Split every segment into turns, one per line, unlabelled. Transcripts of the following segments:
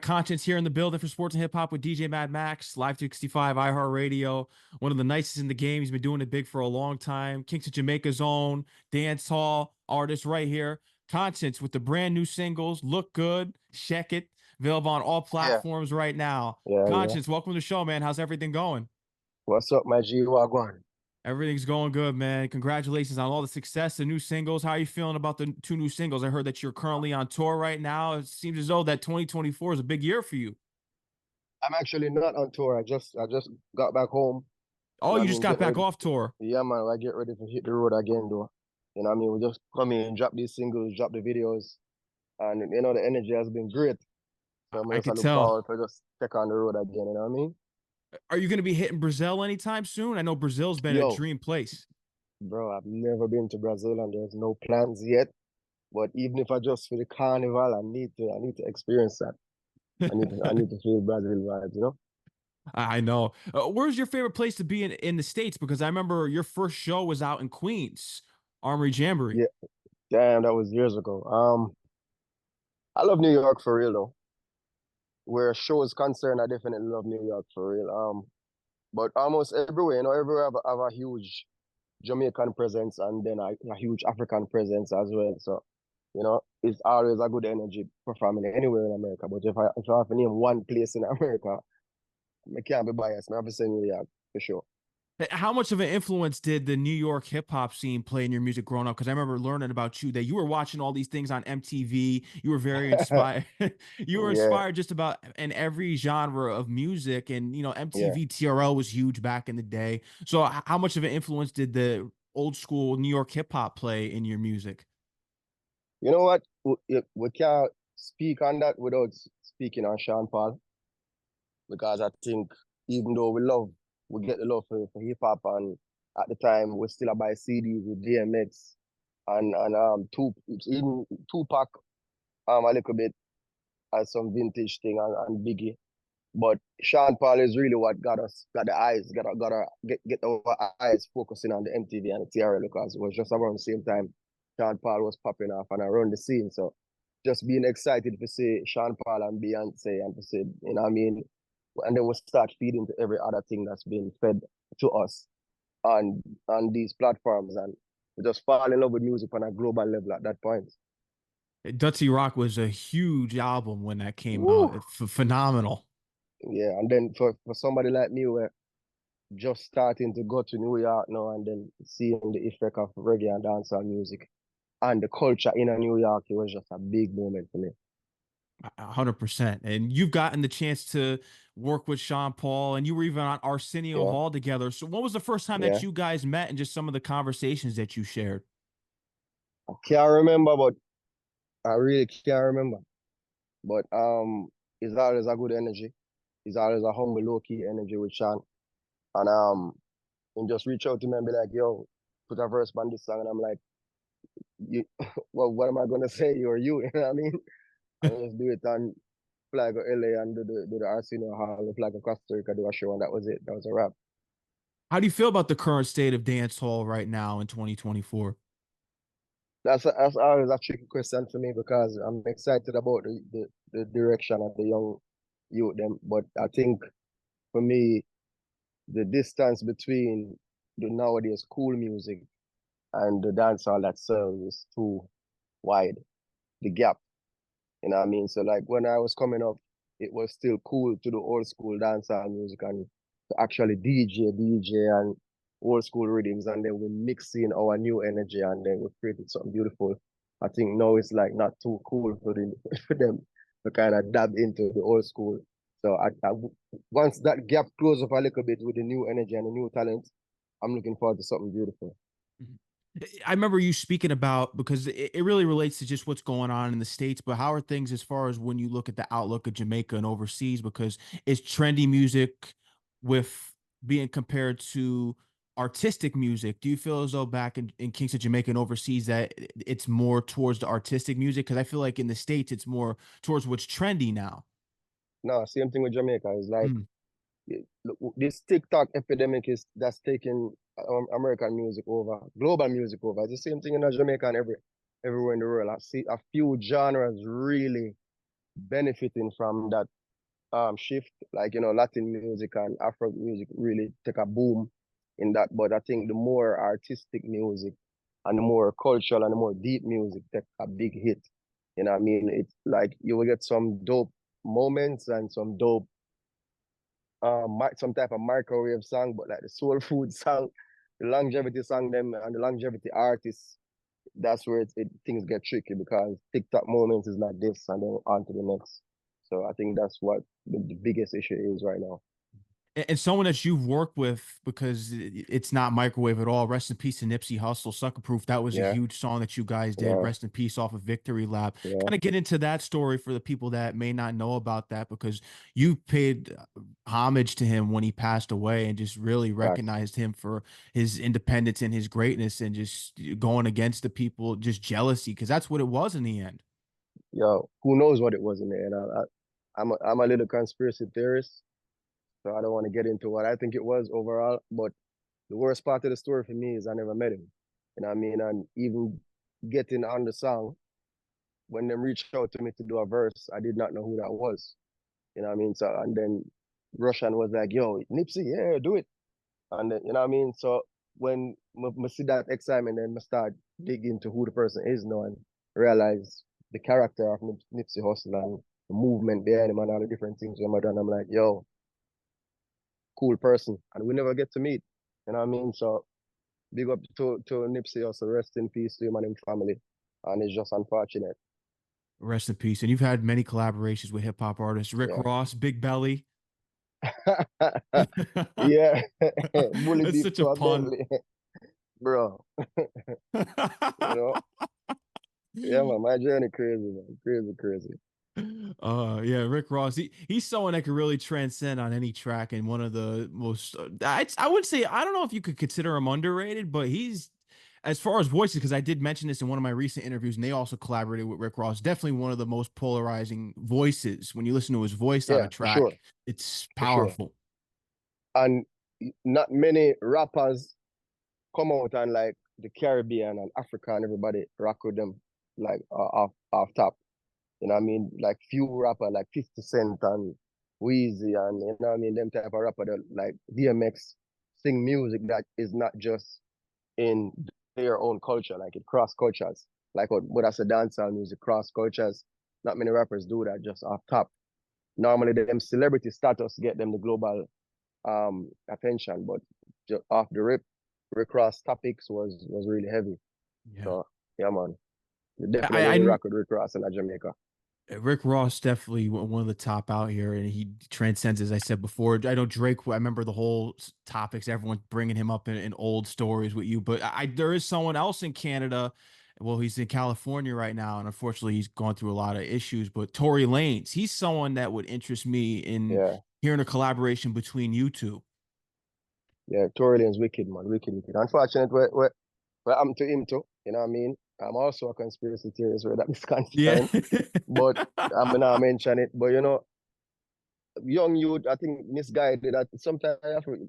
Konshens here in the building for Sports and Hip Hop with DJ Mad Max, Live 365, iHeartRadio. One of the nicest in the game. He's been doing it big for a long time. Kingston, Jamaica's own dancehall artist right here. Konshens with the brand new singles, Look Good, Shek It, available on all
Yeah,
platforms right now.
yeah.
Konshens, welcome to the show, man. How's everything going?
What's up, my G? Wagwan?
Everything's going good, man. Congratulations on all the success, the new singles. How are you feeling about the two new singles? I heard that you're currently on tour right now. It seems as though that 2024 is a big year for you.
I'm actually not on tour. I just got back home. You
Oh,
know what
you
I
just
mean?
got
Get
back
ready.
off tour.
Yeah, man. I get ready to hit the road again, though. You know what I mean? We just come in, drop these singles, drop the videos, and the energy has been great. So I'm
I
just I
could
look
tell.
forward to just take on the road again. You know what I mean?
Are you going to be hitting Brazil anytime soon? I know Brazil's been a
Yo,
dream place.
bro, I've never been to Brazil, and there's no plans yet. But even if I just for the carnival, I need to experience that. I need to feel Brazil vibes.
I know. Where's your favorite place to be in the States? Because I remember your first show was out in Queens, Armory Jamboree.
Yeah, damn, that was years ago. I love New York for real though. Where show is concerned, I definitely love New York for real. But almost everywhere, everywhere have a huge Jamaican presence and then a huge African presence as well. So, it's always a good energy performing anywhere in America. But if I have to name one place in America, I can't be biased. I have to say New York for sure.
How much of an influence did the New York hip hop scene play in your music growing up? Because I remember learning about you that you were watching all these things on MTV. You were very inspired. You were
Yeah,
inspired just about in every genre of music. And,
yeah.
MTV TRL was huge back in the day. So, how much of an influence did the old school New York hip hop play in your music?
You know what? We can't speak on that without speaking on Sean Paul because I think even though we get the love for hip hop, and at the time we still buy CDs with DMX and even Tupac a little bit as some vintage thing and Biggie. But Sean Paul is really what got the eyes, get our eyes focusing on the MTV and the TRL because it was just around the same time Sean Paul was popping off and around the scene. So just being excited to see Sean Paul and Beyonce and to see, what I mean? And then we start feeding to every other thing that's being fed to us on these platforms, and we just fall in love with music on a global level at that point.
Dutty Rock was a huge album when that came
Woo!
out. Phenomenal.
Yeah, and then for somebody like me where just starting to go to New York now and then seeing the effect of reggae and dancehall music and the culture in a New York, it was just a big moment for me.
100%. And you've gotten the chance to work with Sean Paul, and you were even on Arsenio
Yeah,
Hall together. So, what was the first time that
yeah.
you guys met and just some of the conversations that you shared?
I can't remember, but I really can't remember. But it's always a good energy. It's always a humble, low key energy with Sean. And just reach out to me and be like, yo, put a verse on this song. And I'm like, you, well, what am I gonna say? You're you, you know what I mean? And let's do it and fly go LA and do the Arsenio Hall, fly go Costa Rica, do a show, and that was it. That was a wrap.
How do you feel about the current state of dancehall right now in 2024?
That's always a tricky question for me because I'm excited about the direction of the young youth them. But I think for me, the distance between the nowadays cool music and the dancehall that sells is too wide. The gap. You know what I mean? So like when I was coming up, it was still cool to do old school dancehall music and to actually DJ and old school rhythms, and then we mix in our new energy and then we created something beautiful. I think now it's like not too cool for them to kind of dab into the old school. So once that gap closes up a little bit with the new energy and the new talent, I'm looking forward to something beautiful.
I remember you speaking about because it really relates to just what's going on in the States, but how are things as far as when you look at the outlook of Jamaica and overseas? Because it's trendy music with being compared to artistic music. Do you feel as though back in Kingston, Jamaica, and overseas that it's more towards the artistic music? Because I feel like in the States, it's more towards what's trendy now.
No, same thing with Jamaica. It's like
Mm.
this TikTok epidemic is that's taking American music over, global music over. It's the same thing in Jamaica and everywhere in the world. I see a few genres really benefiting from that shift. Like, Latin music and Afro music really take a boom in that. But I think the more artistic music and the more cultural and the more deep music take a big hit. You know what I mean? It's like you will get some dope moments and some dope some type of microwave song, but like the soul food song, the longevity song them and the longevity artists, that's where things get tricky because TikTok moments is like this and then on to the next. So I think that's what the biggest issue is right now.
And someone that you've worked with, because it's not microwave at all. Rest in peace to Nipsey Hussle, Succa Proof. That was a
Yeah,
huge song that you guys did.
yeah,
Rest in peace off of Victory Lap.
yeah,
Kind of get into that story for the people that may not know about that, because you paid homage to him when he passed away and just really
facts.
recognized him for his independence and his greatness and just going against the people, just jealousy, because that's what it was in the end.
Yo, who knows what it was in the end? I'm a little conspiracy theorist, so I don't want to get into what I think it was overall. But the worst part of the story for me is I never met him. You know what I mean? And even getting on the song, when them reached out to me to do a verse, I did not know who that was. You know what I mean? So and then Russian was like, "Yo, Nipsey, yeah, do it." And then, you know what I mean? So when I see that excitement, then I start digging into who the person is now and realize the character of Nipsey Hussle and the movement behind him and all the different things. And I'm like, yo, cool person. And we never get to meet. You know what I mean? So big up to Nipsey Hussle, rest in peace to him and his family. And it's just unfortunate.
Rest in peace. And you've had many collaborations with hip hop artists, Rick
Yeah.
Ross, Big Belly.
Yeah. Bully
That's
beef
such a
to a
pun.
Bentley. Bro, you know? Yeah, man, my journey crazy, man. Crazy, crazy.
Yeah, Rick Ross. He's someone that could really transcend on any track, and one of the most. I would say, I don't know if you could consider him underrated, but he's, as far as voices, because I did mention this in one of my recent interviews, and they also collaborated with Rick Ross. Definitely one of the most polarizing voices. When you listen to his voice on a
Yeah, for sure.
track, it's
For sure.
powerful.
And not many rappers come out and like the Caribbean and Africa and everybody rock with them like off top. You know what I mean? Like few rapper like 50 Cent and Wheezy and you know what I mean, them type of rapper that like DMX sing music that is not just in their own culture, like it cross cultures. Like what I said, dancehall music, cross cultures. Not many rappers do that just off top. Normally them celebrity status get them the global attention, but off the rip, Rick Ross topics was really heavy.
Yeah.
So yeah, man, you
I,
definitely
I
rock with Rick Ross in Jamaica
Rick Ross definitely one of the top out here, and he transcends, as I said before. I know Drake. I remember the whole topics, everyone bringing him up in old stories with you. But there is someone else in Canada. Well, he's in California right now, and unfortunately, he's gone through a lot of issues. But Tory Lanez, he's someone that would interest me in
Yeah,
hearing a collaboration between you two.
yeah. Tory Lanez wicked, man, wicked, wicked. Unfortunate, what happened to him too. You know what I mean? I'm also a conspiracy theorist where that is
Yeah.
concerned, but I'm gonna mention it. But young youth, I think misguided. That sometimes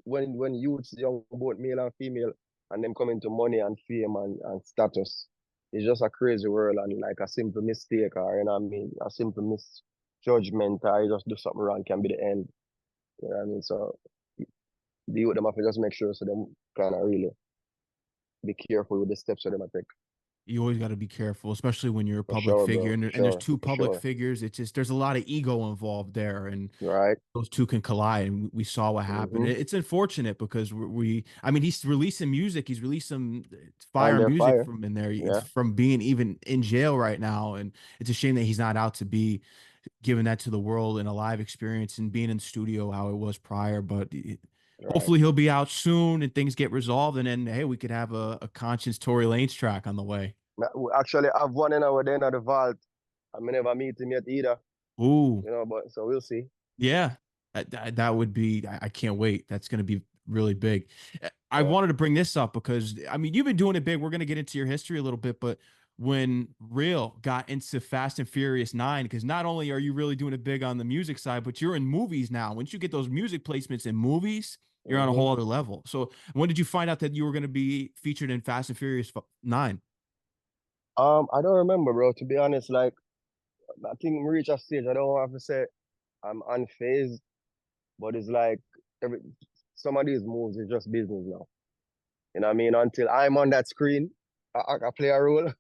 when youths, young both male and female, and them come into money and fame and status, it's just a crazy world and like a simple mistake or you know what I mean, a simple misjudgment or you just do something wrong can be the end. You know what I mean? So the youth them have to just make sure so them kind of really be careful with the steps that them take.
You always got to be careful, especially when you're a
For
public
sure,
figure,
bro.
and,
For
and there's
sure.
two
For
public
sure.
figures. It's just there's a lot of ego involved there, and
Right.
those two can collide, and we saw what happened.
Mm-hmm.
It's unfortunate because I mean, he's releasing music. He's released some
And
fire
they're
music
fire.
from in there. It's
Yeah.
from being even in jail right now, and it's a shame that he's not out to be giving that to the world in a live experience and being in the studio how it was prior. But
Right.
hopefully he'll be out soon and things get resolved, and then hey, we could have a Conscience Tory Lanez track on the way.
We actually have one in our den at the vault. I may never meet him yet either.
Ooh.
But so we'll see.
Yeah, that would be. I can't wait. That's going to be really big. I
Yeah.
wanted to bring this up because I mean you've been doing it big. We're going to get into your history a little bit, but when Real got into Fast and Furious 9, because not only are you really doing it big on the music side, but you're in movies now. Once you get those music placements in movies, you're on a
Mm-hmm.
whole other level. So when did you find out that you were going to be featured in Fast and Furious 9?
I don't remember, bro. To be honest, like I think we reach a stage. I don't have to say I'm unfazed, but it's like every some of these moves is just business now. You know what I mean? Until I'm on that screen, I play a role.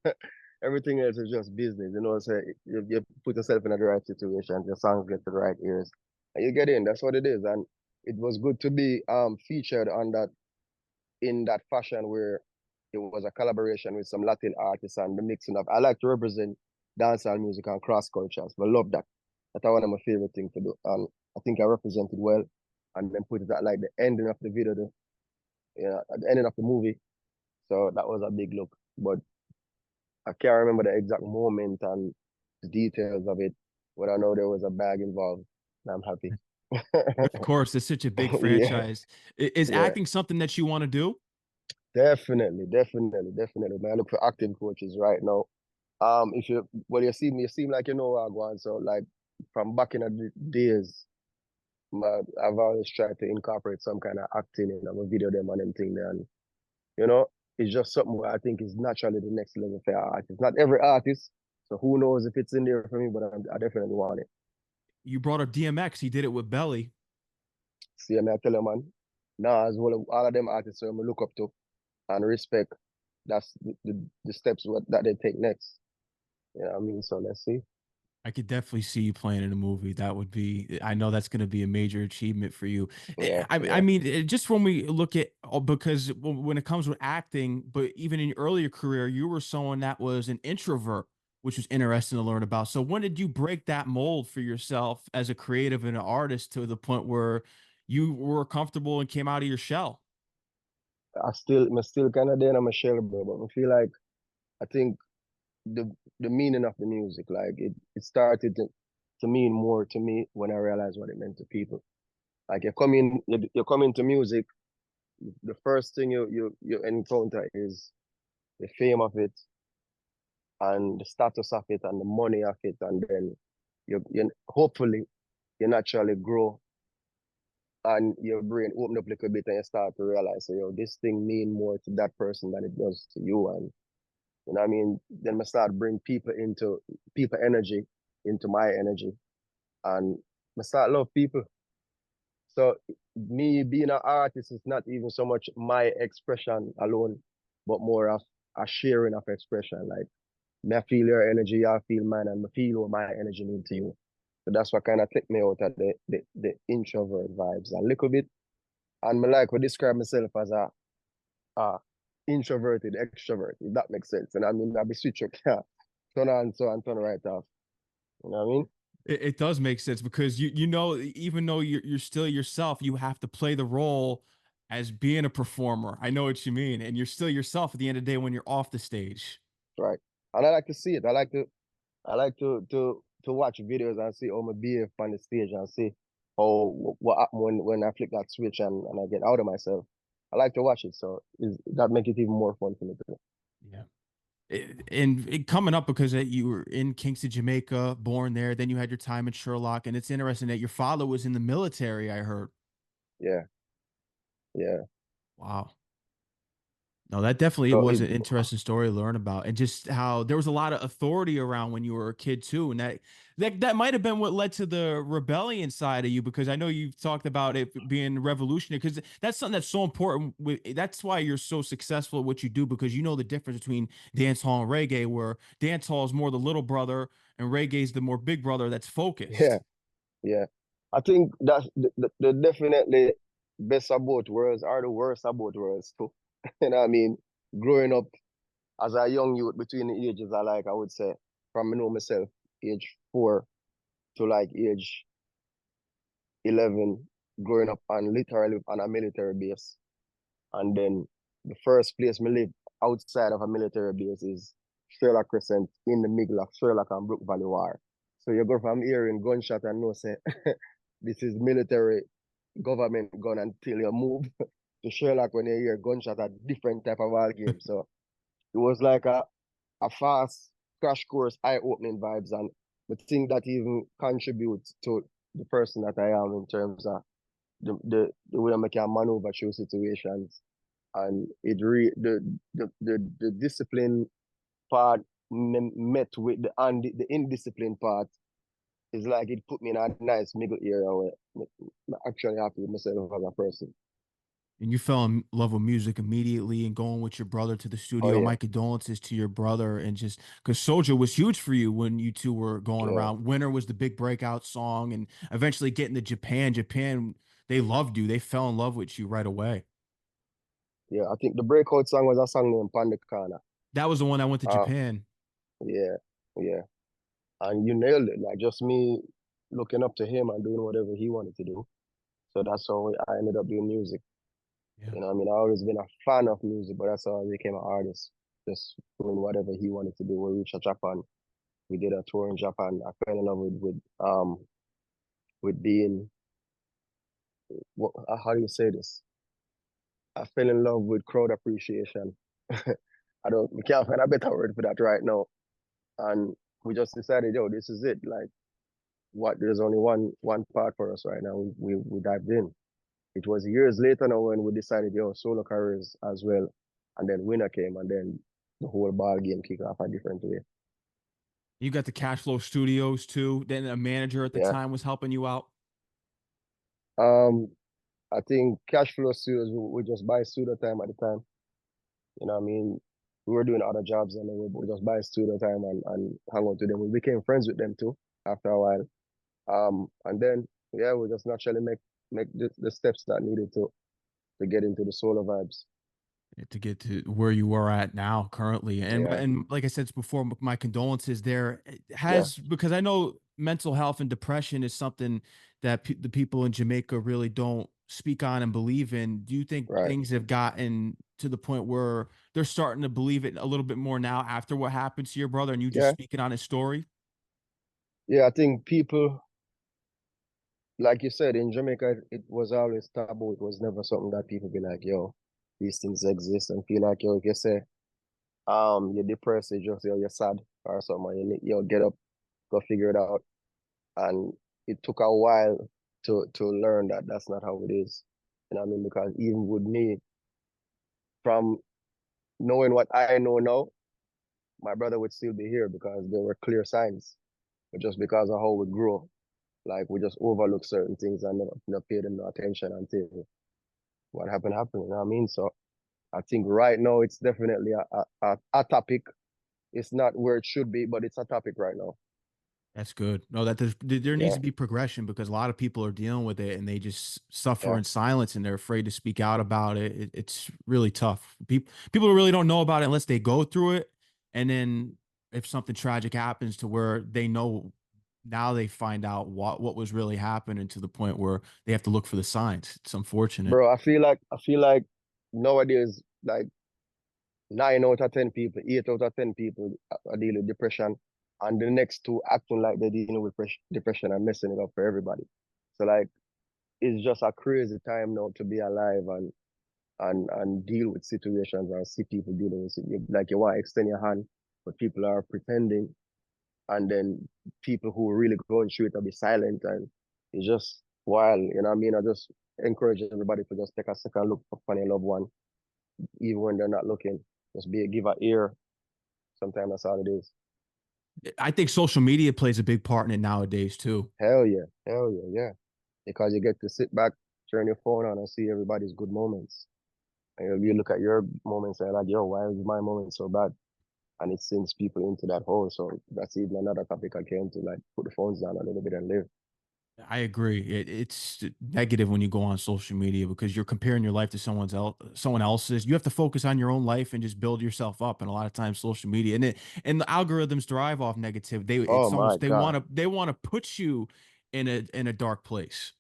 Everything else is just business. You know, so you put yourself in the right situation, your songs get to the right ears, and you get in. That's what it is. And it was good to be featured on that in that fashion where it was a collaboration with some Latin artists and the mixing of. I like to represent dancehall music and cross cultures. But I love that. That's one of my favorite things to do. And I think I represented well. And then put it at like the ending of the video, at the ending of the movie. So that was a big look. But I can't remember the exact moment and the details of it. But I know there was a bag involved. And I'm happy.
Of course, it's such a big
Yeah,
franchise. Is
yeah.
acting something that you want to do?
Definitely, definitely, definitely. Man, I look for acting coaches right now. If you you see me, you seem like you know what I go on. So like from back in the days, I've always tried to incorporate some kind of acting in a video them and them thing there. And you know, it's just something where I think is naturally the next level for artists. Not every artist, so who knows if it's in there for me, but I definitely want it.
You brought up DMX. He did it with Belly.
See, and I tell you, man, now as well, all of them artists who I look up to and respect, that's the steps that they take next. You know what I mean? So let's see.
I could definitely see you playing in a movie. That would be, I know that's going to be a major achievement for you.
Yeah,
I
yeah,
mean, just when we look at, because when it comes with acting, but even in your earlier career, you were someone that was an introvert, which was interesting to learn about. So when did you break that mold for yourself as a creative and an artist to the point where you were comfortable and came out of your shell?
I'm still kind of there in my shell, bro. But I feel like I think the the meaning of the music, like it started to mean more to me when I realized what it meant to people. Like you come into music, the first thing you encounter is the fame of it and the status of it and the money of it, and then you hopefully you naturally grow and your brain open up a little bit and you start to realize, so, yo, this thing mean more to that person than it does to you. And you know what I mean? Then I start bring people energy into my energy. And I start love people. So me being an artist is not even so much my expression alone, but more of a sharing of expression. Like me I feel your energy, I feel mine, and I feel what my energy mean to you. So that's what kind of take me out of the introvert vibes a little bit. And I like to describe myself as a introverted extrovert, if that makes sense. And I mean, I be switch up, yeah, turn on so and turn right off. You know what I mean?
It does make sense because you know, even though you're still yourself, you have to play the role as being a performer. I know what you mean, and you're still yourself at the end of the day when you're off the stage.
Right. And I like to see it. I like to watch videos and see how my behave on the stage and see how what happen when I flick that switch and I get out of myself. I like to watch it, so that make it even more fun for me too.
Yeah. And coming up because you were in Kingston, Jamaica, born there, then you had your time in Sherlock, and it's interesting that your father was in the military. I heard.
Yeah, yeah.
Wow. No, that definitely
So
was an interesting story to learn about, and just how there was a lot of authority around when you were a kid too, and that might have been what led to the rebellion side of you, because I know you've talked about it being revolutionary, because that's something that's so important. That's why you're so successful at what you do, because you know the difference between dancehall and reggae, where dancehall is more the little brother and reggae is the more big brother that's
yeah,
focused.
yeah. I think that's the definitely best of both worlds are the worst of both worlds too. You know what I mean? Growing up as a young youth between the ages of like I would say from me know myself, age 4 to like age 11, growing up on literally on a military base. And then the first place me live outside of a military base is Sherlock Crescent in the middle of Sherlock and Brook Valley War. So you go from hearing gunshot and know say this is military government gun until you move to Sherlock when you hear gunshot a different type of ball game. So it was like a fast crash course, eye-opening vibes, and the thing that even contributes to the person that I am in terms of the way I can maneuver through situations, and the discipline part. met with the indisciplined part, it's like it put me in a nice middle area where I'm actually happy with myself as a person.
And you fell in love with music immediately and going with your brother to the
Oh
studio.
yeah,
My condolences to your brother. And just because Soldier was huge for you when you two were going
yeah,
around. Winter was the big breakout song, and eventually getting to Japan. Japan, they loved you. They fell in love with you right away.
yeah. I think the breakout song was a song named Pandakana.
That was the one that went to
Uh,
Japan.
yeah, yeah. And you nailed it. Like just me looking up to him and doing whatever he wanted to do. So that's how I ended up doing music.
Yeah.
You know, what I mean, I always been a fan of music, but that's how I became an artist. Just doing whatever he wanted to do. We reached Japan. We did a tour in Japan. I fell in love with being what, how do you say this? I fell in love with crowd appreciation. We can't find a better word for that right now. And we just decided, yo, this is it. Like there's only one part for us right now. We dived in. It was years later now when we decided, yo, solo careers as well. And then winner came and then the whole ball game kicked off a different way.
You got the Cash Flow Studios too. Then a manager at the
Yeah.
time was helping you out.
Um, I think cash flow studios we just buy studio time at the time. You know what I mean? We were doing other jobs and then we just buy studio time and hang out with them. We became friends with them too after a while. And then yeah, we just naturally make the steps that needed to get into the solo vibes.
To get to where you are at now currently. and
Yeah,
and like I said before, my condolences there. It
yeah,
has, because I know mental health and depression is something that the people in Jamaica really don't speak on and believe in. Do you think
right.
things have gotten to the point where they're starting to believe it a little bit more now after what happened to your brother and you just
Yeah,
speaking on his story?
yeah. I think people, like you said, in Jamaica, it was always taboo. It was never something that people be like, yo, these things exist and feel like, yo, if you say, you're depressed, you just, yo, you're sad or something, you get up, go figure it out. And it took a while to learn that that's not how it is. You know what I mean? Because even with me, from knowing what I know now, my brother would still be here because there were clear signs. But just because of how we grow, like we just overlook certain things and never pay them no attention until what happened. You know what I mean? So I think right now it's definitely a topic. It's not where it should be, but it's a topic right now.
That's good. No, that there needs
Yeah,
to be progression because a lot of people are dealing with it and they just suffer
yeah.
in silence and they're afraid to speak out about it. It's really tough. People really don't know about it unless they go through it. And then if something tragic happens to where they know, now they find out what was really happening to the point where they have to look for the signs. It's unfortunate.
Bro, I feel like nowadays, like 9 out of 10 people, 8 out of 10 people are dealing with depression, and the next two acting like they're dealing with depression and messing it up for everybody. So like it's just a crazy time now to be alive and deal with situations and see people dealing with it. Like you want to extend your hand, but people are pretending, and then people who are really going through it will be silent, and it's just wild. You know what I mean? I just encourage everybody to just take a second look for your loved one, even when they're not looking. Just give an ear. Sometimes that's all it is.
I think social media plays a big part in it nowadays too.
Hell yeah, yeah. Because you get to sit back, turn your phone on, and see everybody's good moments. And you look at your moments and like, yo, why is my moment so bad? And it sends people into that hole. So that's even another topic I came to, like put the phones down a little bit and live.
I agree. It's negative when you go on social media because you're comparing your life to someone else's. You have to focus on your own life and just build yourself up. And a lot of times, social media and the algorithms drive off negative.
Oh
It's
my
almost
God.
they want to put you in a dark place.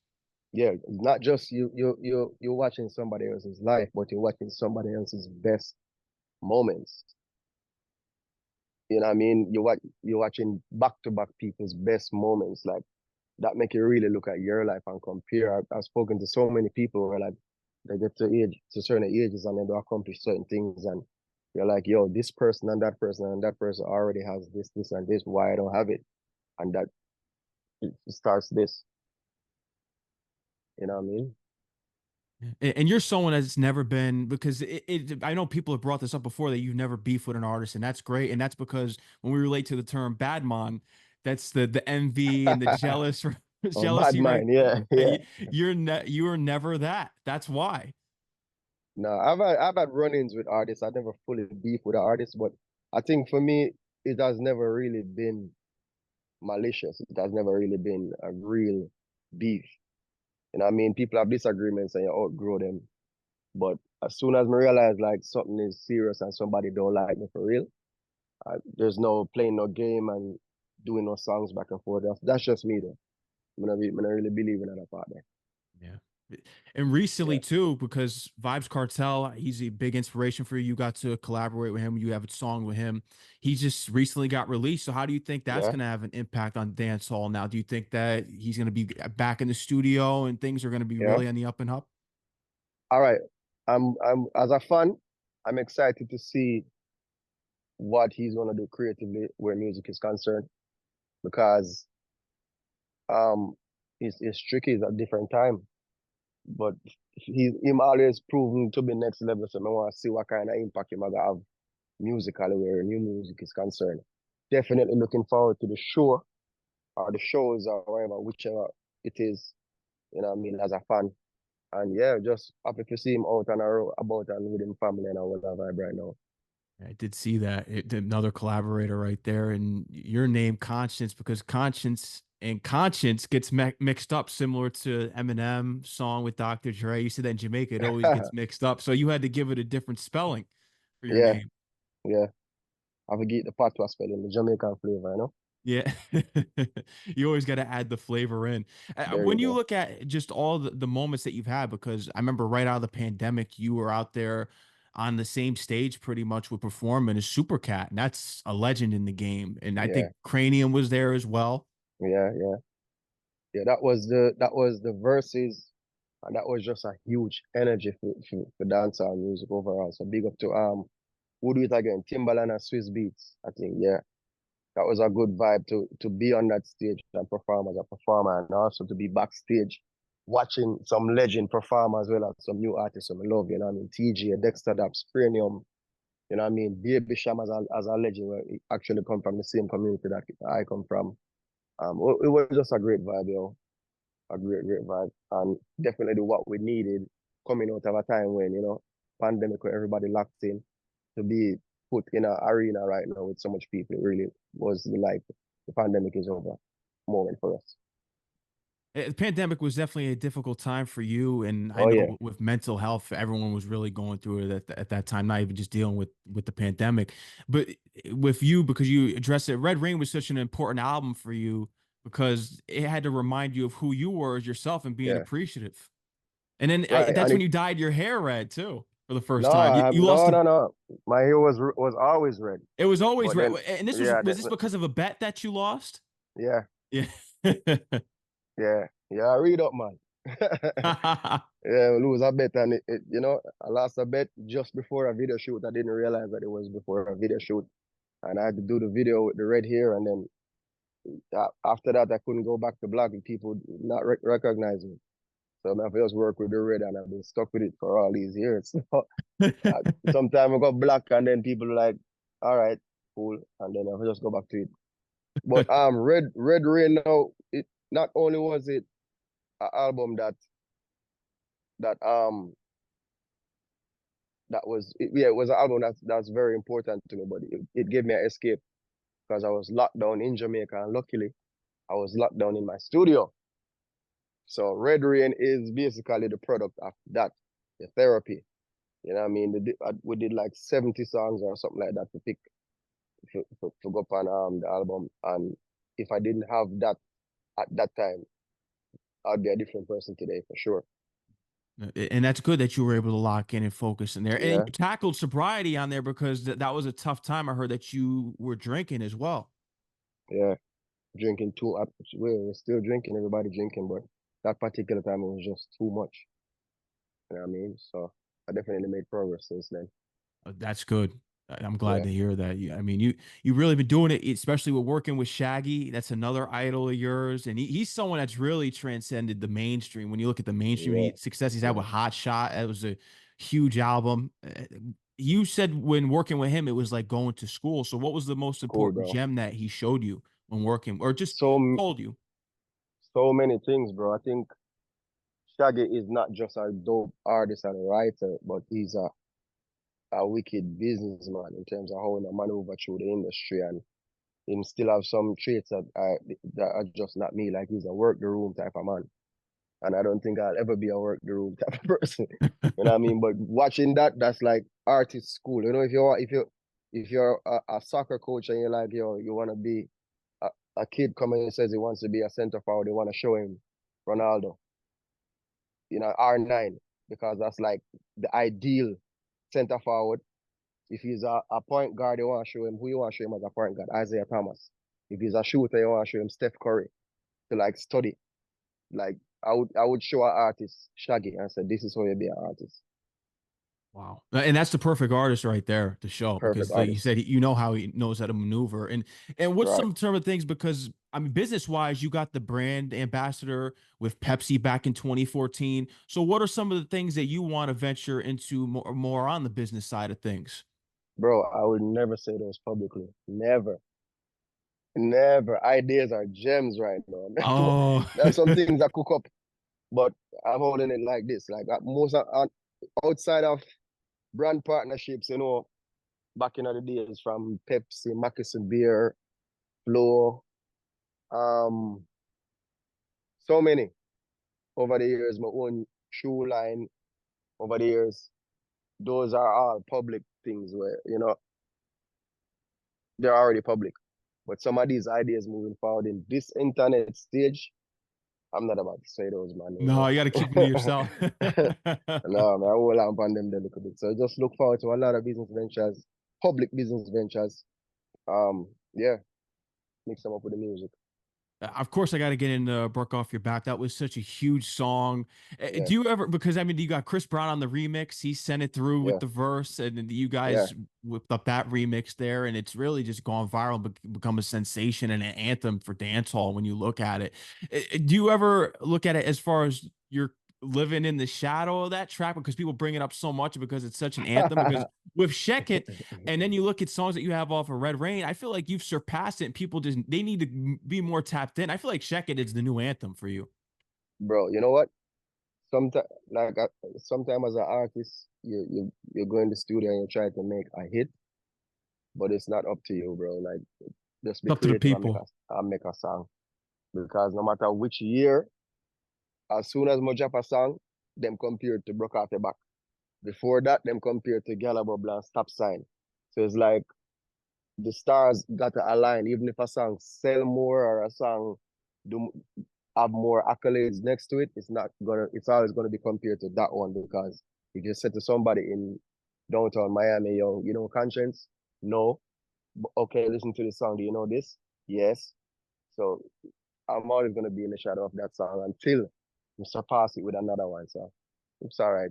Yeah, it's not just you're watching somebody else's life, but you're watching somebody else's best moments. You know what I mean? You're watching back to back people's best moments. Like that make you really look at your life and compare. I've spoken to so many people where like they get to certain ages and then they accomplish certain things and you're like, yo, this person and that person already has this, and this. Why I don't have it? And that it starts this. You know what I mean?
And you're someone that's never been because I know people have brought this up before that you've never beefed with an artist, and that's great. And that's because when we relate to the term badman, that's the envy and the jealous
Oh, bad
jealousy, right?
mind, yeah, yeah.
You're never that. That's why.
No, I've had run-ins with artists. I never fully beef with an artist, but I think for me, it has never really been malicious. It has never really been a real beef. You know what I mean? People have disagreements and you outgrow them. But as soon as I realize like something is serious and somebody don't like me for real, there's no playing no game and doing no songs back and forth. That's just me though. I really believe in that part there.
Yeah. And recently
Yeah,
too, because Vybz Kartel, he's a big inspiration for you. You got to collaborate with him. You have a song with him. He just recently got released. So how do you think that's
yeah,
going to have an impact on dancehall now? Do you think that he's going to be back in the studio and things are going to be
yeah.
really on the up and up?
All right. I'm as a fan, I'm excited to see what he's gonna do creatively where music is concerned because um it's tricky, it's a different time. But him always proven to be next level. So I want to see what kind of impact he might have musically where new music is concerned. Definitely looking forward to the show or the shows or whatever, whichever it is, you know what I mean, as a fan. And yeah, just happy to see him out and about and with him family and all that vibe right now.
I did see that. Another collaborator right there, and your name, Konshens, because Conscience gets mixed up, similar to Eminem song with Dr. Dre. You said that in Jamaica, it always gets mixed up, so you had to give it a different spelling for your
Yeah,
name.
yeah. I forget the patois spelling, the Jamaican flavor, you know?
Yeah. You always got to add the flavor in.
There you
When you
go.
look at just all the moments that you've had, because I remember right out of the pandemic, you were out there on the same stage pretty much with performing as Super Cat, and that's a legend in the game. And I
Yeah,
think Cranium was there as well.
yeah, yeah. Yeah, that was the verses, and that was just a huge energy for dancehall music overall. So big up to who do it again? Timbaland and Swiss Beats. I think yeah, that was a good vibe to be on that stage and perform as a performer, and also to be backstage watching some legend perform as well as some new artists I love. You know what I mean? TG, Dexter Daps, Cranium. You know what I mean? Baby Sham as a legend where he actually come from the same community that I come from. It was just a great vibe, yo. A great vibe. And definitely what we needed coming out of a time when, pandemic where everybody locked in to be put in an arena right now with so much people. It really was like the pandemic is over moment for us.
The pandemic was definitely a difficult time for you, and I
Oh yeah,
know with mental health, everyone was really going through it at that time. Not even just dealing with the pandemic, but with you because you addressed it. Red Rain was such an important album for you because it had to remind you of who you were as yourself and being
yeah.
appreciative. And then
Right.
that's
And
when
it
you dyed your hair red too for the first
no,
time. You lost
no,
a.
no, no. My hair was always red.
It was always
But
red,
then
and this
yeah,
was this because of a bet that you lost?
yeah,
Yeah.
yeah, yeah, I read up man. Yeah, I lose a bet and I lost a bet just before a video shoot. I didn't realize that it was before a video shoot. And I had to do the video with the red hair, and then after that, I couldn't go back to black and people not recognize me. So my first work with the red, and I've been stuck with it for all these years. Sometimes I got black, and then people are like, "All right, cool," and then I just go back to it. But Red Rain now, it not only was it an album that it was an album that's very important to me, but it gave me an escape because I was locked down in Jamaica, and luckily I was locked down in my studio. So Red Rain is basically the product of that, the therapy. You know what I mean? We did like 70 songs or something like that to pick to go up on the album. And if I didn't have that at that time, I'd be a different person today for sure.
And that's good that you were able to lock in and focus in there. And
Yeah,
you tackled sobriety on there because that was a tough time. I heard that you were drinking as well.
yeah. Drinking too. We're still drinking, everybody drinking, but that particular time it was just too much. You know what I mean? So I definitely made progress since then.
That's good. I'm glad
Yeah,
to hear that. I mean, you really been doing it, especially with working with Shaggy. That's another idol of yours, and he's someone that's really transcended the mainstream. When you look at the mainstream
yeah,
success he's had
yeah.
with Hot Shot, that was a huge album. You said when working with him, it was like going to school. So, what was the most
Cool,
important
bro.
gem that he showed you when working, or just
So
told you?
so many things, bro. I think Shaggy is not just a dope artist and a writer, but he's a wicked businessman in terms of how he maneuver through the industry, and he still have some traits that are just not me. Like he's a work the room type of man, and I don't think I'll ever be a work the room type of person. You know what I mean? But watching that, that's like artist school. You know, if you're a soccer coach and you're like, yo, you want to be a, a kid coming and says he wants to be a center forward, they want to show him Ronaldo, R9, because that's like the ideal center forward. If he's a point guard, you want to show him who you want to show him as a point guard, Isaiah Thomas. If he's a shooter, you want to show him Steph Curry to like study. Like I would show an artist Shaggy and say, this is how you be an artist.
Wow. And that's the perfect artist right there to show
Perfect
because like you
artist.
said, you know how he knows how to maneuver. And what's
Right.
some of the things because I mean business wise, you got the brand ambassador with Pepsi back in 2014. So what are some of the things that you want to venture into more on the business side of things?
Bro, I would never say those publicly. Never. Never. Ideas are gems right now. But
Oh,
there's some things that cook up, but I'm holding it like this. Like most outside of brand partnerships, back in the days from Pepsi, Moccasin Beer, Flow, um, so many over the years, my own shoe line over the years. Those are all public things where, they're already public. But some of these ideas moving forward in this internet stage, I'm not about to say those, man.
no, you got to keep them to yourself.
No, man, I will lamp on them there a little bit. So just look forward to a lot of business ventures, public business ventures. Yeah, mix them up with the music.
Of course, I got to get into "Broke Off Your Back." That was such a huge song.
Yeah,
Do you ever? Because I mean, you got Chris Brown on the remix. He sent it through with
yeah,
the verse, and then you
yeah.
guys whipped up that remix there, and it's really just gone viral, become a sensation and an anthem for dancehall. When you look at it, do you ever look at it as far as you're living in the shadow of that track because people bring it up so much because it's such an anthem? Because with Shek It, and then you look at songs that you have off of Red Rain, I feel like you've surpassed it and people just they need to be more tapped in. I feel like Shek It is the new anthem for you.
Bro, you know what? Sometimes, like, sometimes as an artist, you go in the studio and you try to make a hit, but it's not up to you, bro. Like, just be
It's up to the
creative and
people.
make a song. Because no matter which year, as soon as I drop a song, them compare to Broke Off Your Back. Before that, them compare to Gala Bubble and Stop Sign. So it's like the stars got to align. Even if a song sell more or a song do have more accolades next to it, it's always gonna be compared to that one because if you said to somebody in downtown Miami, yo, Konshens? No. Okay, listen to the song. Do you know this? Yes. So I'm always gonna be in the shadow of that song until you surpass it with another one. So it's all right.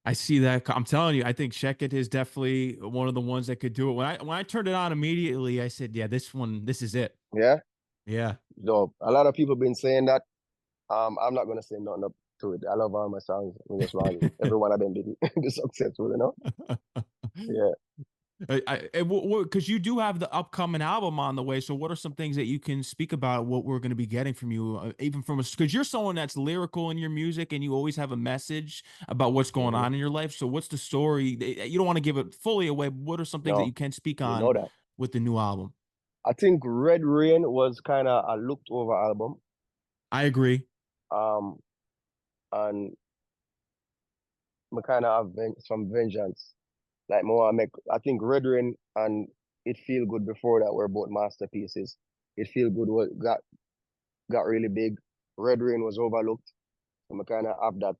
I see that. I'm telling you, I think Shek It is definitely one of the ones that could do it. When I turned it on immediately, I said, "Yeah, this is it."
Yeah.
Yeah.
So a lot of people been saying that. I'm not gonna say nothing up to it. I love all my songs. I just want every one of them did be successful. Yeah.
Because you do have the upcoming album on the way. So, what are some things that you can speak about? What we're going to be getting from you, even from us? Because you're someone that's lyrical in your music, and you always have a message about what's going
Hmm.
on in your life. So, what's the story? You don't want to give it fully away. But what are some things that
No,
you can speak
you
on
know that.
with the new album?
I think Red Rain was kind of a looked over album.
I agree.
Um, and I kind of have some vengeance. Like more, I think Red Rain and It Feel Good before that were both masterpieces. It Feel Good got really big. Red Rain was overlooked. So I kind of have that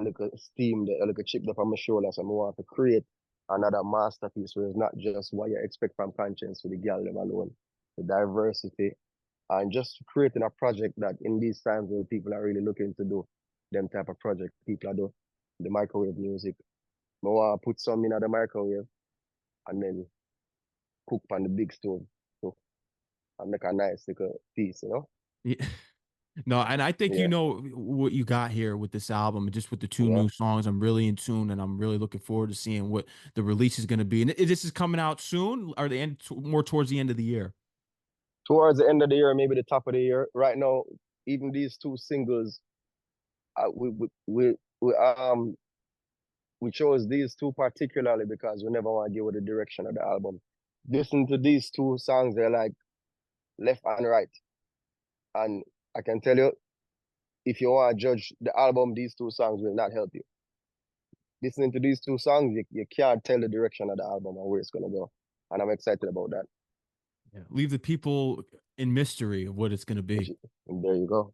little steam, that little chip up on my shoulder. So I want to create another masterpiece where it's not just what you expect from Konshens for the girl them alone. The diversity and just creating a project that in these times where people are really looking to do them type of project, people are do the microwave music. I want to put some in the microwave and then cook on the big stove so, and make a nice little piece, you know?
Yeah. No, and I think you
Yeah,
know what you got here with this album, and just with the two
yeah.
new songs. I'm really in tune, and I'm really looking forward to seeing what the release is going to be. And this is coming out soon, or the end more towards the end of the year.
Towards the end of the year, maybe the top of the year. Right now, even these two singles, uh, we, we, we, we, um, we chose these two particularly because we never want to give it the direction of the album. Listen to these two songs, they're like left and right. And I can tell you, if you want to judge the album, these two songs will not help you. Listening to these two songs, you can't tell the direction of the album or where it's going to go. And I'm excited about that.
Yeah. Leave the people in mystery of what it's going to
Which,
be.
and there you go.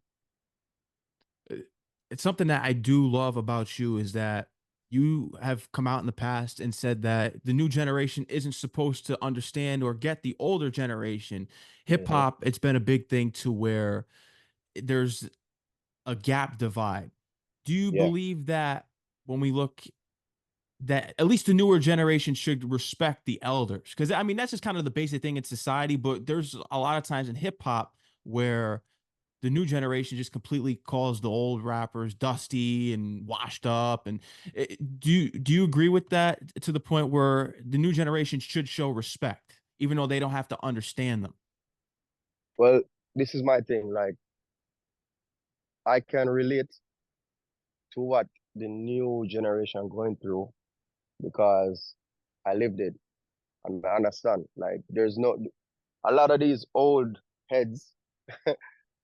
It's something that I do love about you is that you have come out in the past and said that the new generation isn't supposed to understand or get the older generation. Hip
Hmm.
hop, it's been a big thing to where there's a gap divide. Do you
Yeah.
believe that when we look that at least the newer generation should respect the elders? Because I mean that's just kind of the basic thing in society, but there's a lot of times in hip hop where the new generation just completely calls the old rappers dusty and washed up. And do you agree with that to the point where the new generation should show respect, even though they don't have to understand them?
Well, this is my thing. Like, I can relate to what the new generation going through because I lived it and I understand. Like, there's no, a lot of these old heads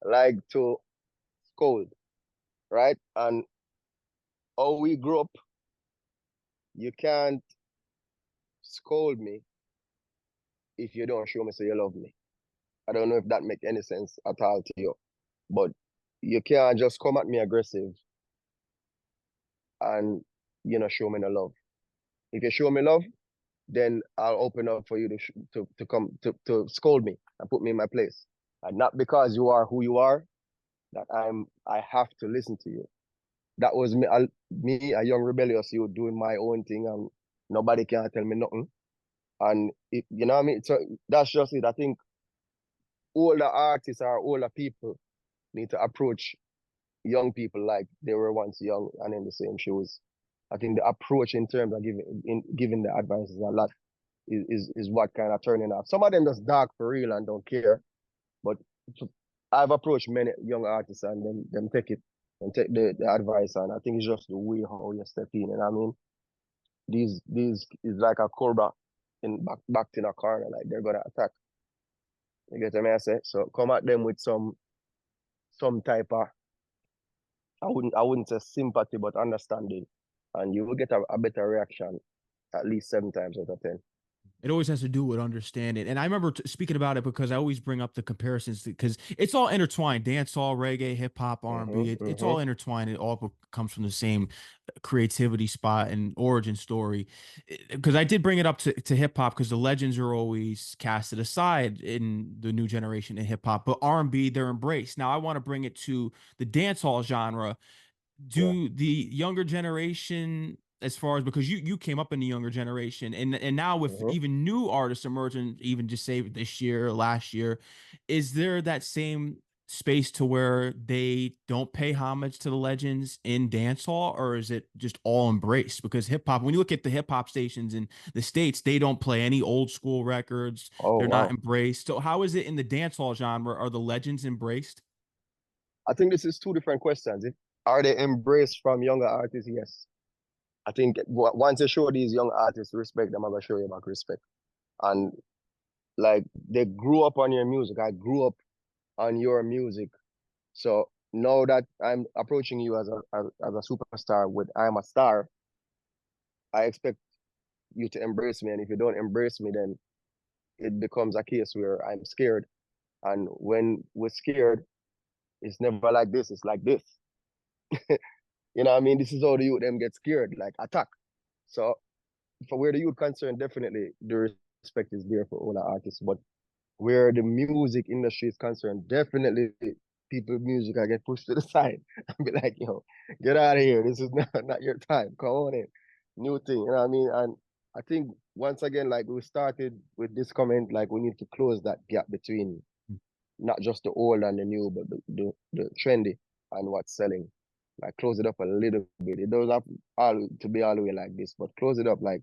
like to scold, right? And how we grew up, you can't scold me if you don't show me so you love me. I don't know if that make any sense at all to you, but you can't just come at me aggressive and show me no love. If you show me love, then I'll open up for you to come to scold me and put me in my place. And not because you are who you are, that I have to listen to you. That was me, a young rebellious youth doing my own thing, and nobody can tell me nothing. And you know what I mean? So that's just it. I think older artists or older people need to approach young people like they were once young and in the same shoes. I think the approach in terms of giving the advice is a lot is what kind of turning off. Some of them just dark for real and don't care. But I've approached many young artists and them take it and take the advice, and I think it's just the way how you step in. And I mean, these is like a cobra in backed in a corner, like they're gonna attack. You get what I say? So come at them with some type of, I wouldn't say sympathy, but understanding, and you will get a better reaction at least 7 times out of 10.
It always has to do with understanding. And I remember speaking about it because I always bring up the comparisons because it's all intertwined. Dancehall, reggae, hip hop, R&B. It's
Mm-hmm.
all intertwined. It all comes from the same creativity spot and origin story. Because I did bring it up to hip hop because the legends are always casted aside in the new generation in hip hop, but R&B, they're embraced. Now I want to bring it to the dancehall genre.
Yeah.
Do the younger generation, as far as, because you came up in the younger generation, and now with
Mm-hmm.
even new artists emerging, even just say this year, last year, is there that same space to where they don't pay homage to the legends in dancehall, or is it just all embraced? Because hip hop, when you look at the hip hop stations in the States, they don't play any old school records.
Oh
They're not
wow.
embraced. So how is it in the dancehall genre? Are the legends embraced?
I think this is two different questions. Are they embraced from younger artists? Yes. I think once you show these young artists respect, them, I'm gonna show you back respect. And like they grew up on your music. I grew up on your music. So now that I'm approaching you as a superstar with I'm a star, I expect you to embrace me. And if you don't embrace me, then it becomes a case where I'm scared. And when we're scared, it's never like this. It's like this. You know what I mean? This is how the youth them get scared, like attack. So for where the youth concerned, definitely the respect is there for all the artists. But where the music industry is concerned, definitely people music I get pushed to the side and be like, get out of here. This is not your time. Come on in. New thing. You know what I mean? And I think once again, like we started with this comment, like we need to close that gap between not just the old and the new, but the trendy and what's selling. Like close it up a little bit. It doesn't have all to be all the way like this, but close it up like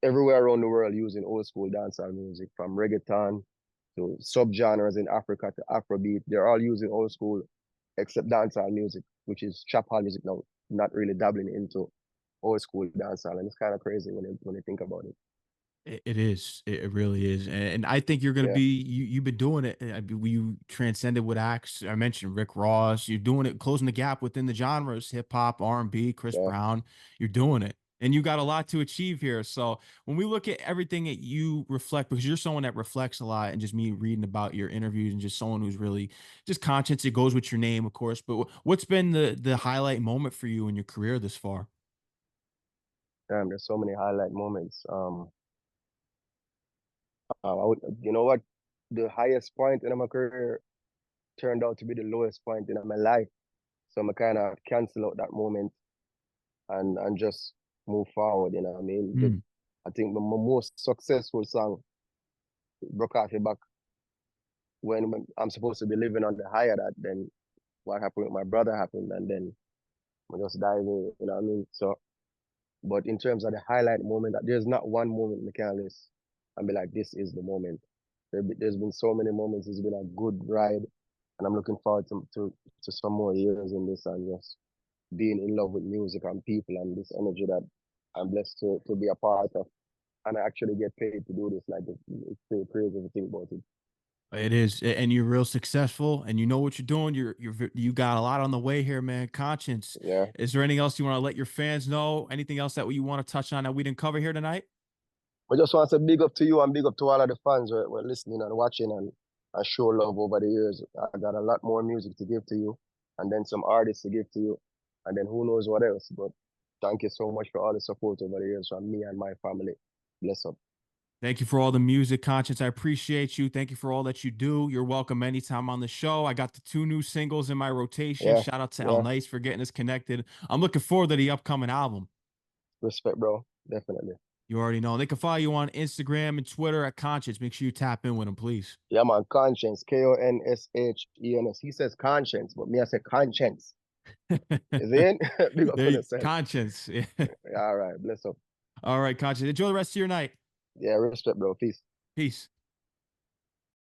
everywhere around the world using old school dancehall music, from reggaeton to subgenres in Africa to Afrobeat. They're all using old school, except dancehall music, which is trap hall music now, not really dabbling into old school dancehall. And it's kind of crazy when you think about it.
It is. It really is. And I think you're going to
Yeah,
be, you've been doing it. You transcended with acts. I mentioned Rick Ross. You're doing it, closing the gap within the genres, hip hop, R&B, Chris
yeah,
Brown. You're doing it. And you got a lot to achieve here. So when we look at everything that you reflect, because you're someone that reflects a lot, and just me reading about your interviews and just someone who's really just conscious, it goes with your name, of course. But what's been the highlight moment for you in your career this far?
damn, there's so many highlight moments. You know what? The highest point in my career turned out to be the lowest point in my life. So I'm kind of cancel out that moment and just move forward. You know what I mean?
Mm.
I think my most successful song broke off your back when I'm supposed to be living on the higher that. Then what happened with my brother happened, and then we just dive in. You know what I mean? So, but in terms of the highlight moment, there's not one moment I can list and be like, this is the moment. There's been so many moments. It's been a good ride, and I'm looking forward to some more years in this and just being in love with music and people and this energy that I'm blessed to be a part of. And I actually get paid to do this. Like it's pretty crazy to think about it.
It is, and you're real successful, and you know what you're doing. You got a lot on the way here, man. Conscience.
Yeah.
Is there anything else you want to let your fans know? Anything else that you want to touch on that we didn't cover here tonight?
I just want to say big up to you and big up to all of the fans who are listening and watching and show love over the years. I got a lot more music to give to you and then some artists to give to you and then who knows what else. But thank you so much for all the support over the years from me and my family. Bless up.
Thank you for all the music, Conscience. I appreciate you. Thank you for all that you do. You're welcome anytime on the show. I got the two new singles in my rotation.
Yeah,
Shout out to El
yeah.
Nice for getting us connected. I'm looking forward to the upcoming album.
Respect, bro. Definitely.
You already know. They can follow you on Instagram and Twitter at Conscience. Make sure you tap in with them, please.
Yeah, man. Konshens. Konshens. He says conscience, but me, I say conscience. Is it? Big up on
There,
yourself.
Conscience.
All right. Bless up.
All right, Conscience. Enjoy the rest of your night.
Yeah, respect, bro. Peace.
Peace.